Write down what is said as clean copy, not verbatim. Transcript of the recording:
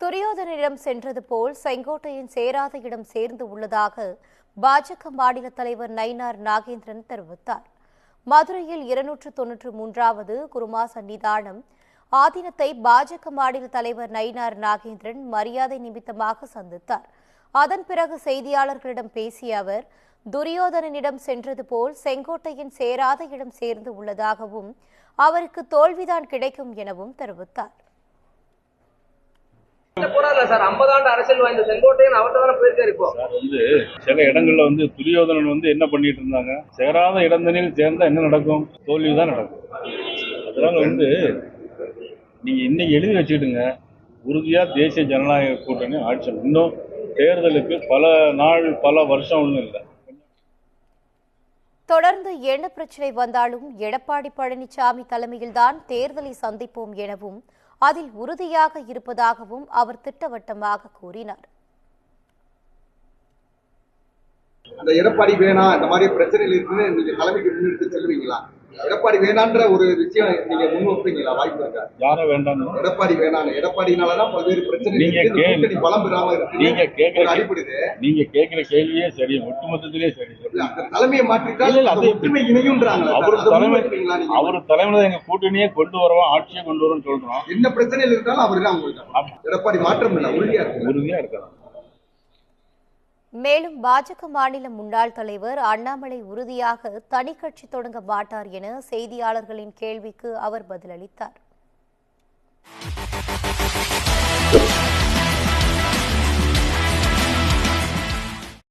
துரியோதனிடம் சென்றது போல் செங்கோட்டையின் சேராத இடம் சேர்ந்து உள்ளதாக பாஜக மாநில தலைவர் நயினார் நாகேந்திரன் தெரிவித்தார். மதுரையில் 293வது குருமா சன்னிதானம் ஆதீனத்தை பாஜக மாநில தலைவர் நயினார் நாகேந்திரன் மரியாதை நிமித்தமாக சந்தித்தார். அதன் பிறகு செய்தியாளர்களிடம் பேசிய அவர், துரியோதனனிடம் சென்றது போல் செங்கோட்டையின் சேராத இடம் சேர்ந்து உள்ளதாகவும் அவருக்கு தோல்விதான் கிடைக்கும் எனவும் தெரிவித்தார். சில இடங்கள்ல துரியோதனன் என்ன பண்ணிட்டு இருந்தாங்க, சேராத இடந்தனில் சேர்ந்தா என்ன நடக்கும்? தோல்விதான் நடக்கும். அதனால நீங்க இன்னைக்கு எழுதி வச்சுக்கிடுங்க, உறுதியா தேசிய ஜனநாயக கூட்டணி ஆட்சி. இன்னும் தேர்தலுக்கு பல நாள் பல வருஷம் ஒன்றும் இல்லை. தொடர்ந்து என்ன பிரச்சனை வந்தாலும் எடப்பாடி பழனிசாமி தலைமையில்தான் தேர்தலை சந்திப்போம் எனவும் அதில் உறுதியாக இருப்பதாகவும் அவர் திட்டவட்டமாக கூறினார். அந்த எடப்பாடி வேணா இந்த மாதிரி பிரச்சனைகள் இருக்குன்னு நீங்க தலைமைக்கு முன்னிட்டு செல்வீங்களா? எடப்பாடி வேணான்ற ஒரு விஷயம் நீங்க முன்வைப்பீங்களா? வாய்ப்பு இருக்கா? யார வேண்டாம்? எடப்பாடி வேணாம். எடப்பாடினாலதான் பல்வேறு பிரச்சனை பலம் பெறாம இருக்கு. நீங்க கேட்கிற கேள்வியே சரி, ஒட்டுமொத்தத்திலே சரி. தலைமையை மாற்றிட்டால் ஒற்றுமை இணையும்ன்றாங்க. அவரு தலைமையில எங்க கூட்டணியே கொண்டு வருவோம், ஆட்சியை கொண்டு வருவோம் சொல்றோம். என்ன பிரச்சனைகள் இருந்தாலும் அவருதான் எடப்பாடி மாற்றம் இல்லை, உறுதியா இருக்கலாம். மேலும் பாஜக மாநில முன்னாள் தலைவர் அண்ணாமலை உறுதியாக தனி கட்சி தொடங்க மாட்டார் என செய்தியாளர்களின் கேள்விக்கு அவர் பதிலளித்தார்.